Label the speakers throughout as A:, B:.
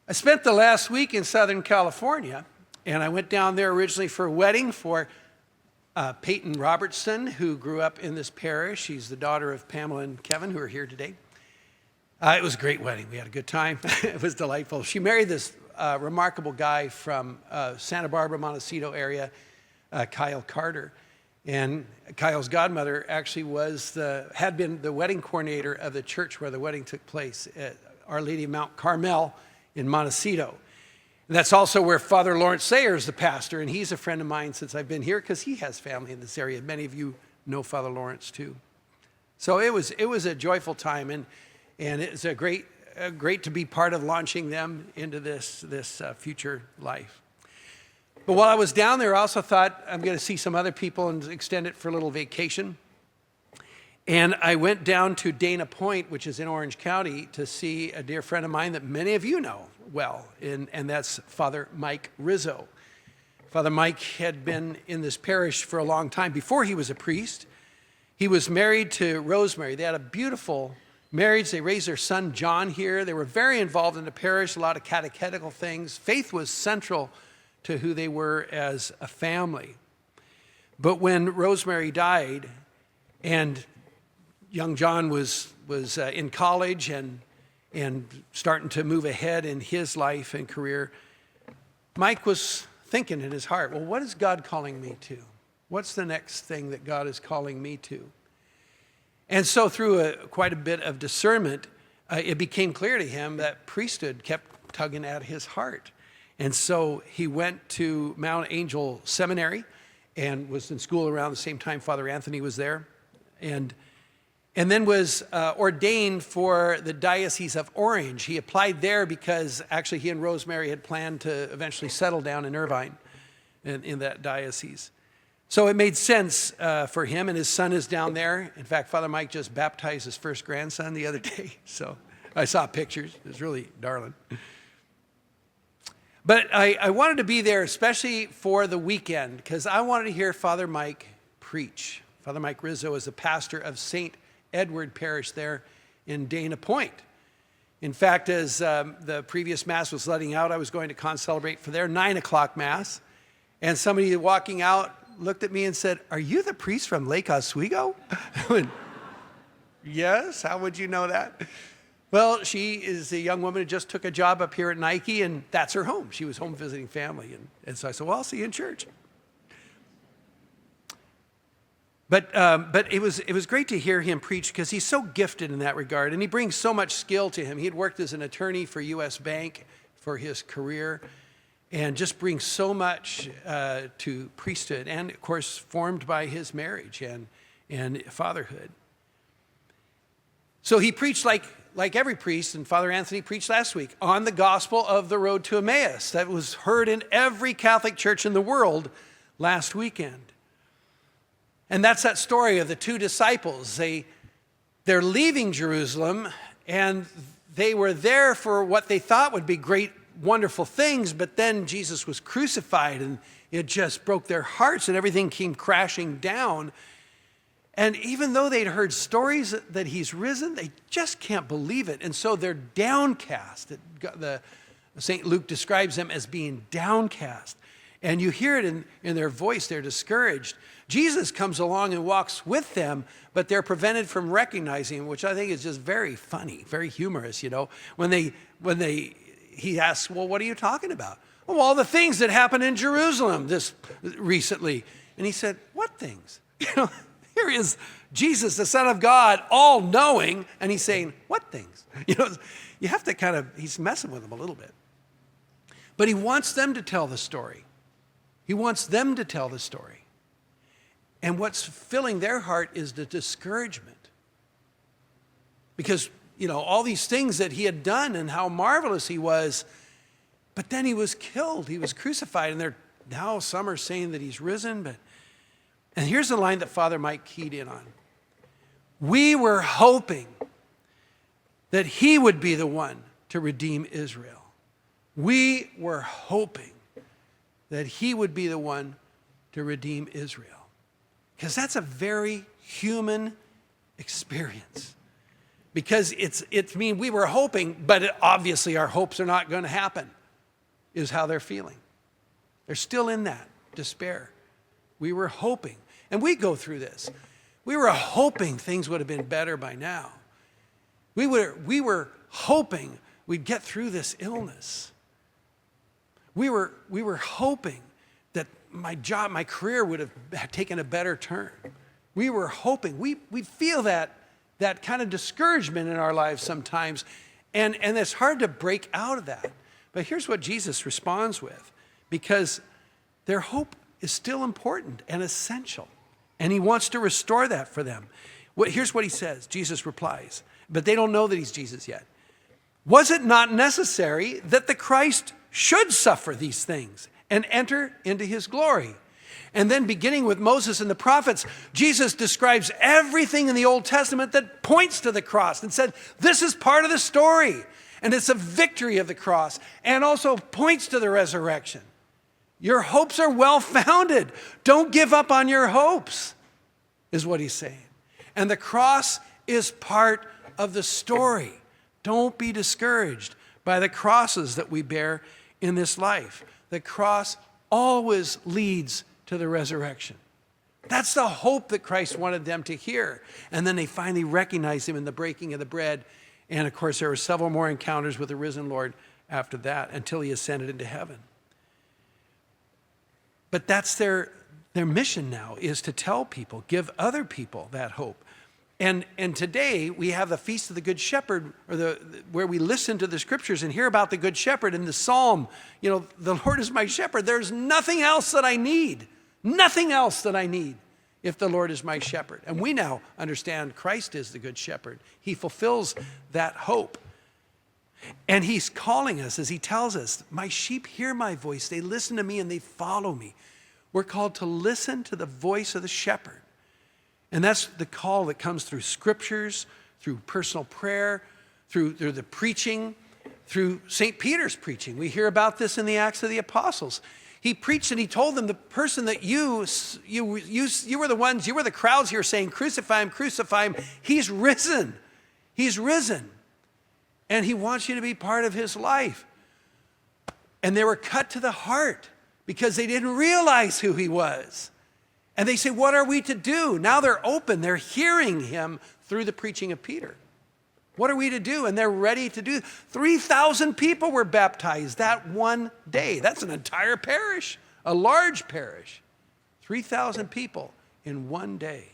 A: I spent the last week in Southern California, and I went down there originally for a wedding for Peyton Robertson, who grew up in this parish. She's the daughter of Pamela and Kevin, who are here today. It was a great wedding. We had a good time. It was delightful. She married this remarkable guy from Santa Barbara, Montecito area, Kyle Carter. And Kyle's godmother actually had been the wedding coordinator of the church where the wedding took place at Our Lady of Mount Carmel in Montecito. And that's also where Father Lawrence Sayer is the pastor, and he's a friend of mine since I've been here because he has family in this area. Many of you know Father Lawrence too. So it was a joyful time, and it's a great to be part of launching them into this future life. But while I was down there, I also thought I'm going to see some other people and extend it for a little vacation. And I went down to Dana Point, which is in Orange County, to see a dear friend of mine that many of you know well, and that's Father Mike Rizzo. Father Mike had been in this parish for a long time before he was a priest. He was married to Rosemary. They had a beautiful marriage. They raised their son John here. They were very involved in the parish, a lot of catechetical things. Faith was central to who they were as a family. But when Rosemary died and young John was in college and starting to move ahead in his life and career, Mike was thinking in his heart, well, what is God calling me to? What's the next thing that God is calling me to? And so through quite a bit of discernment, it became clear to him that priesthood kept tugging at his heart. And so he went to Mount Angel Seminary and was in school around the same time Father Anthony was there. And then was ordained for the Diocese of Orange. He applied there because actually he and Rosemary had planned to eventually settle down in Irvine in that diocese. So it made sense for him, and his son is down there. In fact, Father Mike just baptized his first grandson the other day. So I saw pictures. It was really darling. But I wanted to be there especially for the weekend because I wanted to hear Father Mike preach. Father Mike Rizzo is the pastor of St. Edward Parish there in Dana Point. In fact, as the previous Mass was letting out, I was going to concelebrate for their 9 o'clock Mass. And somebody walking out looked at me and said, "Are you the priest from Lake Oswego?" I went, "Yes, how would you know that?" Well, she is a young woman who just took a job up here at Nike, and that's her home. She was home visiting family. And so I said, well, I'll see you in church. But it was great to hear him preach because he's so gifted in that regard, and he brings so much skill to him. He had worked as an attorney for U.S. Bank for his career and just brings so much to priesthood and, of course, formed by his marriage and fatherhood. So he preached like every priest, and Father Anthony preached last week, on the gospel of the road to Emmaus that was heard in every Catholic church in the world last weekend. And that's that story of the two disciples. They're leaving Jerusalem, and they were there for what they thought would be great, wonderful things, but then Jesus was crucified, and it just broke their hearts, and everything came crashing down. And even though they'd heard stories that he's risen, they just can't believe it. And so they're downcast. St. Luke describes them as being downcast. And you hear it in their voice, they're discouraged. Jesus comes along and walks with them, but they're prevented from recognizing him, which I think is just very funny, very humorous, you know. He asks, well, what are you talking about? Oh, all the things that happened in Jerusalem recently. And he said, what things? You know, here is Jesus, the Son of God, all-knowing, and he's saying, what things? You know, you have to he's messing with them a little bit. But he wants them to tell the story. He wants them to tell the story. And what's filling their heart is the discouragement. Because, you know, all these things that he had done and how marvelous he was, but then he was killed, he was crucified, and now some are saying that he's risen, and here's the line that Father Mike keyed in on. We were hoping that he would be the one to redeem Israel. We were hoping that he would be the one to redeem Israel. Because that's a very human experience. Because we were hoping, but obviously our hopes are not going to happen, is how they're feeling. They're still in that despair. We were hoping, and we go through this. We were hoping things would have been better by now. We were hoping we'd get through this illness. We were hoping that my career would have taken a better turn. We were hoping. We feel that kind of discouragement in our lives sometimes, and it's hard to break out of that. But here's what Jesus responds with, because their hope is still important and essential, and he wants to restore that for them. Here's what he says. Jesus replies, but they don't know that he's Jesus yet. Was it not necessary that the Christ should suffer these things and enter into his glory? And then beginning with Moses and the prophets, Jesus describes everything in the Old Testament that points to the cross and said, this is part of the story. And it's a victory of the cross and also points to the resurrection. Your hopes are well-founded. Don't give up on your hopes, is what he's saying. And the cross is part of the story. Don't be discouraged by the crosses that we bear in this life. The cross always leads to the resurrection. That's the hope that Christ wanted them to hear. And then they finally recognized him in the breaking of the bread. And of course, there were several more encounters with the risen Lord after that until he ascended into heaven. But that's their mission now, is to tell people, give other people that hope. And today we have the Feast of the Good Shepherd, or where we listen to the scriptures and hear about the Good Shepherd in the Psalm. You know, the Lord is my shepherd. There's nothing else that I need. Nothing else that I need if the Lord is my shepherd. And we now understand Christ is the Good Shepherd. He fulfills that hope. And he's calling us as he tells us, my sheep hear my voice. They listen to me and they follow me. We're called to listen to the voice of the shepherd. And that's the call that comes through scriptures, through personal prayer, through the preaching, through St. Peter's preaching. We hear about this in the Acts of the Apostles. He preached and he told them, the person that you were the crowds here saying, crucify him, crucify him. He's risen. He's risen. And he wants you to be part of his life. And they were cut to the heart because they didn't realize who he was. And they say, what are we to do? Now they're open. They're hearing him through the preaching of Peter. What are we to do? And they're ready to do. 3,000 people were baptized that one day. That's an entire parish, a large parish. 3,000 people in one day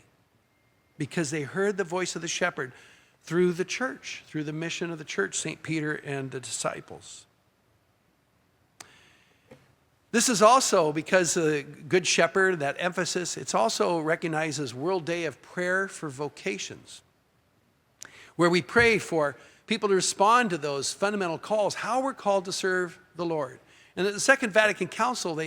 A: because they heard the voice of the shepherd through the church, through the mission of the church, St. Peter and the disciples. This is also, because the Good Shepherd, that emphasis, it's also recognized as World Day of Prayer for Vocations, where we pray for people to respond to those fundamental calls, how we're called to serve the Lord. And at the Second Vatican Council,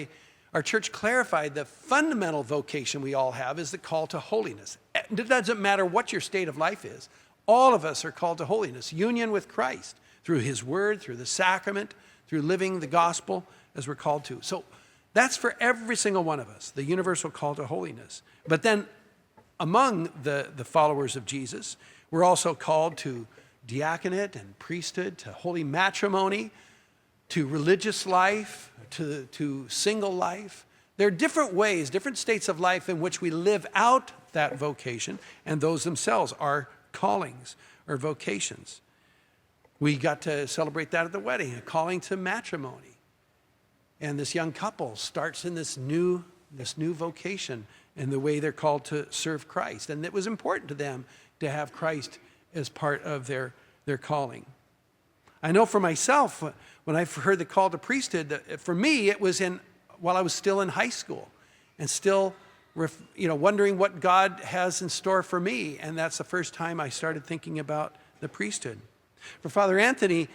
A: our church clarified the fundamental vocation we all have is the call to holiness. It doesn't matter what your state of life is. All of us are called to holiness, union with Christ, through his word, through the sacrament, through living the gospel as we're called to. So that's for every single one of us, the universal call to holiness. But then among the followers of Jesus, we're also called to diaconate and priesthood, to holy matrimony, to religious life, to single life. There are different ways, different states of life in which we live out that vocation, and those themselves are callings or vocations. We got to celebrate that at the wedding, a calling to matrimony. And this young couple starts in this new vocation in the way they're called to serve Christ. And it was important to them to have Christ as part of their calling. I know for myself, when I heard the call to priesthood, for me, it was while I was still in high school and still wondering what God has in store for me. And that's the first time I started thinking about the priesthood. For Father Anthony,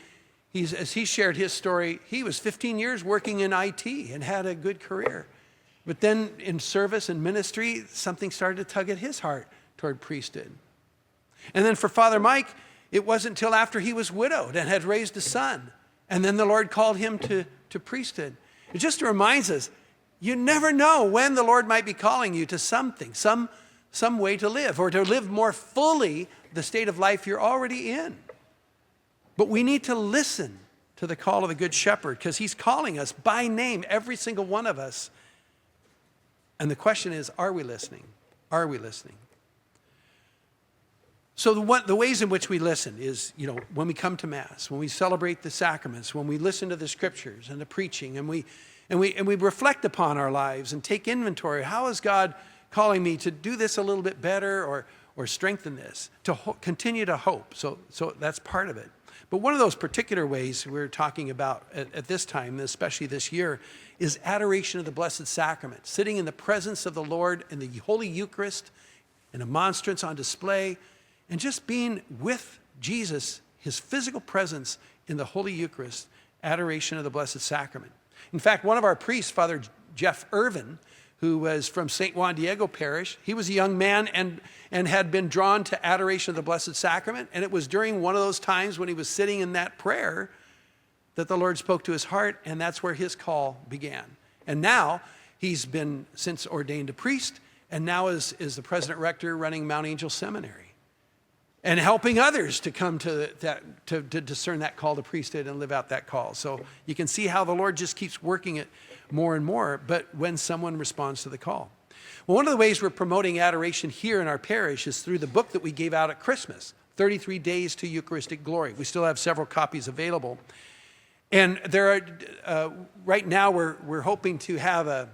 A: as he shared his story, he was 15 years working in IT and had a good career. But then in service and ministry, something started to tug at his heart toward priesthood. And then for Father Mike, it wasn't until after he was widowed and had raised a son. And then the Lord called him to priesthood. It just reminds us, you never know when the Lord might be calling you to something, some way to live, or to live more fully the state of life you're already in. But we need to listen to the call of the Good Shepherd, because he's calling us by name, every single one of us. And the question is, are we listening? Are we listening? So the ways in which we listen is, when we come to Mass, when we celebrate the sacraments, when we listen to the Scriptures and the preaching, and we reflect upon our lives and take inventory. How is God calling me to do this a little bit better, or strengthen this, to continue to hope? So that's part of it. But one of those particular ways we're talking about at this time, especially this year, is adoration of the Blessed Sacrament, sitting in the presence of the Lord in the Holy Eucharist, in a monstrance on display, and just being with Jesus, his physical presence in the Holy Eucharist, adoration of the Blessed Sacrament. In fact, one of our priests, Father Jeff Irvin, who was from St. Juan Diego Parish, he was a young man and had been drawn to adoration of the Blessed Sacrament. And it was during one of those times when he was sitting in that prayer that the Lord spoke to his heart, and that's where his call began. And now he's been since ordained a priest, and now is the president rector running Mount Angel Seminary, and helping others to come to discern that call to priesthood and live out that call. So you can see how the Lord just keeps working it more and more, but when someone responds to the call. Well, one of the ways we're promoting adoration here in our parish is through the book that we gave out at Christmas, 33 Days to Eucharistic Glory. We still have several copies available. And there are, right now we're hoping to have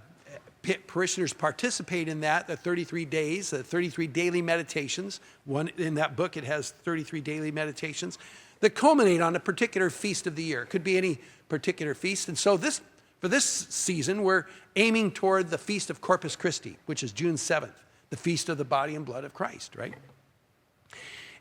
A: parishioners participate in that, the 33 days, the 33 daily meditations. One in that book, it has 33 daily meditations that culminate on a particular feast of the year. It could be any particular feast. And so for this season, we're aiming toward the Feast of Corpus Christi, which is June 7th, the Feast of the Body and Blood of Christ, right?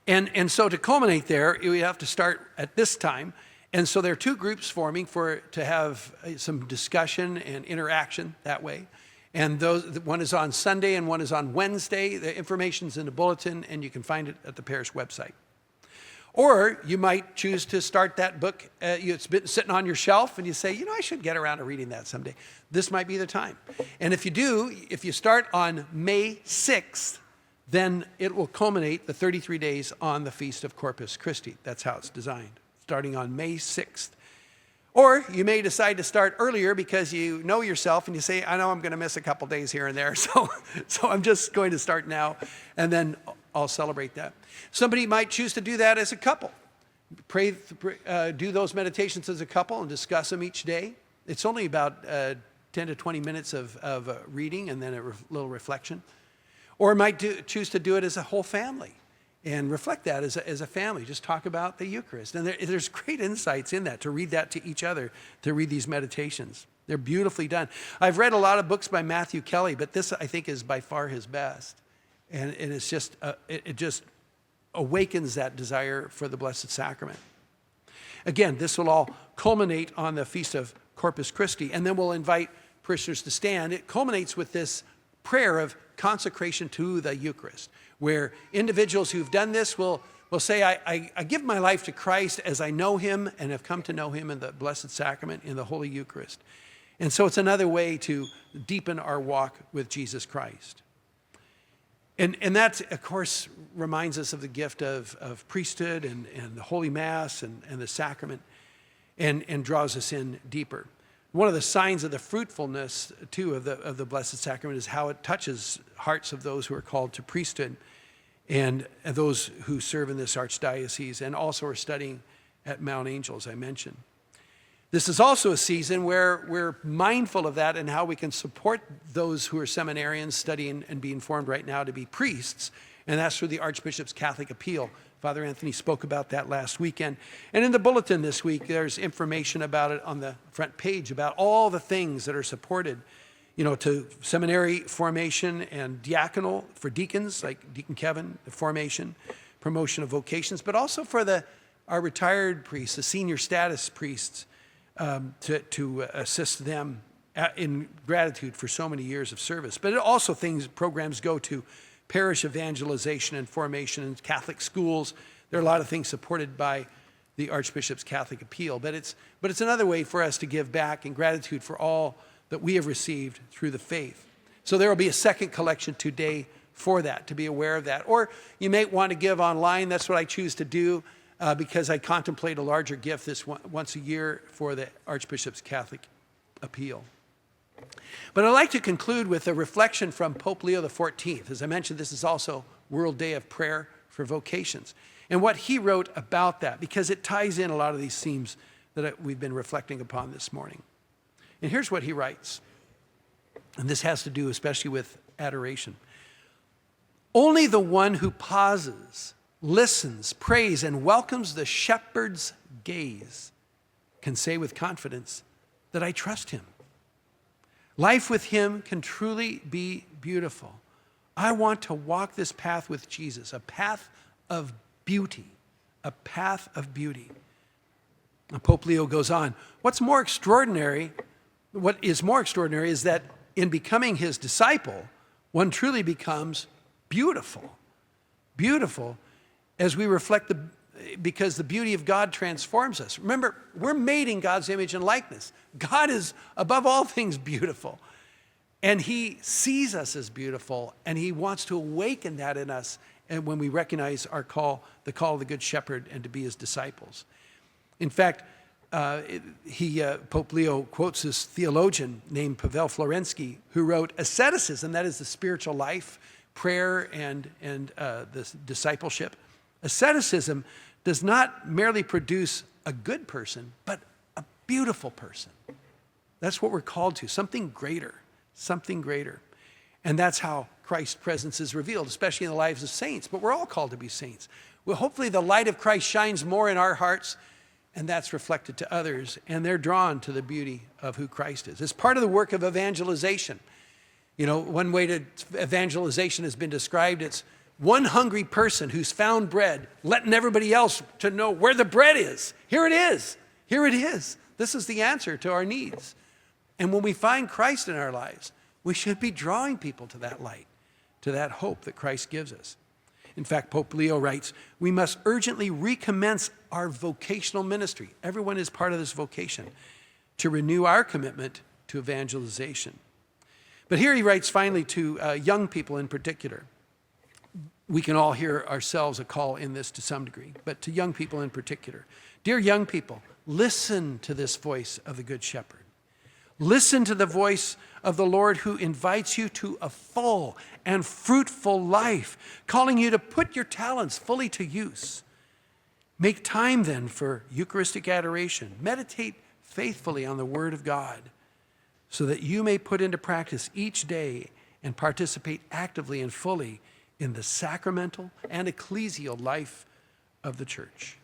A: And so to culminate there, we have to start at this time. And so there are two groups forming to have some discussion and interaction that way. And one is on Sunday and one is on Wednesday. The information's in the bulletin, and you can find it at the parish website. Or you might choose to start that book. It's been sitting on your shelf, and you say, I should get around to reading that someday. This might be the time. And if you do, if you start on May 6th, then it will culminate the 33 days on the Feast of Corpus Christi. That's how it's designed, starting on May 6th. Or you may decide to start earlier because you know yourself and you say, I know I'm going to miss a couple days here and there, so I'm just going to start now, and then I'll celebrate that. Somebody might choose to do that as a couple. Do those meditations as a couple and discuss them each day. It's only about 10 to 20 minutes of reading and then a little reflection. Or might choose to do it as a whole family and reflect that as a family. Just talk about the Eucharist. And there's great insights in that, to read that to each other, to read these meditations. They're beautifully done. I've read a lot of books by Matthew Kelly, but this, I think, is by far his best. And it's just, it just awakens that desire for the Blessed Sacrament. Again, this will all culminate on the Feast of Corpus Christi, and then we'll invite parishioners to stand. It culminates with this prayer of consecration to the Eucharist, where individuals who've done this will say, I give my life to Christ as I know him and have come to know him in the Blessed Sacrament, in the Holy Eucharist. And so it's another way to deepen our walk with Jesus Christ. And that, of course, reminds us of the gift of priesthood and the Holy Mass and the sacrament, and draws us in deeper. One of the signs of the fruitfulness, too, of the Blessed Sacrament is how it touches hearts of those who are called to priesthood and those who serve in this archdiocese and also are studying at Mount Angel, as I mentioned. This is also a season where we're mindful of that and how we can support those who are seminarians studying and being formed right now to be priests, and that's through the Archbishop's Catholic Appeal. Father Anthony spoke about that last weekend. And in the bulletin this week, there's information about it on the front page about all the things that are supported, to seminary formation and diaconal for deacons, like Deacon Kevin, the formation, promotion of vocations, but also for our retired priests, the senior status priests, to assist them in gratitude for so many years of service. But it also programs go to parish evangelization and formation in Catholic schools. There are a lot of things supported by the Archbishop's Catholic Appeal. But it's another way for us to give back in gratitude for all that we have received through the faith. So there will be a second collection today for that, to be aware of that. Or you may want to give online. That's what I choose to do because I contemplate a larger gift once a year for the Archbishop's Catholic Appeal. But I'd like to conclude with a reflection from Pope Leo XIV. As I mentioned, this is also World Day of Prayer for Vocations. And what he wrote about that, because it ties in a lot of these themes that we've been reflecting upon this morning. And here's what he writes. And this has to do especially with adoration. Only the one who pauses, listens, prays, and welcomes the shepherd's gaze can say with confidence that I trust him. Life with him can truly be beautiful. I want to walk this path with Jesus, a path of beauty, a path of beauty. And Pope Leo goes on, what is more extraordinary is that in becoming his disciple, one truly becomes beautiful. Beautiful as we reflect because the beauty of God transforms us. Remember, we're made in God's image and likeness. God is above all things beautiful. And he sees us as beautiful, and he wants to awaken that in us and when we recognize our call, the call of the Good Shepherd, and to be his disciples. In fact, Pope Leo quotes this theologian named Pavel Florensky, who wrote, asceticism, that is the spiritual life, prayer and the discipleship. Asceticism does not merely produce a good person, but a beautiful person. That's what we're called to, something greater, something greater. And that's how Christ's presence is revealed, especially in the lives of saints. But we're all called to be saints. Well, hopefully the light of Christ shines more in our hearts, and that's reflected to others, and they're drawn to the beauty of who Christ is. It's part of the work of evangelization. You know, one way to evangelization has been described, it's one hungry person who's found bread, letting everybody else to know where the bread is. Here it is. Here it is. This is the answer to our needs. And when we find Christ in our lives, we should be drawing people to that light, to that hope that Christ gives us. In fact, Pope Leo writes, we must urgently recommence our vocational ministry. Everyone is part of this vocation, to renew our commitment to evangelization. But here he writes finally to young people in particular. We can all hear ourselves a call in this to some degree, but to young people in particular. Dear young people, listen to this voice of the Good Shepherd. Listen to the voice of the Lord who invites you to a full and fruitful life, calling you to put your talents fully to use. Make time then for Eucharistic adoration. Meditate faithfully on the Word of God so that you may put into practice each day and participate actively and fully in the sacramental and ecclesial life of the church.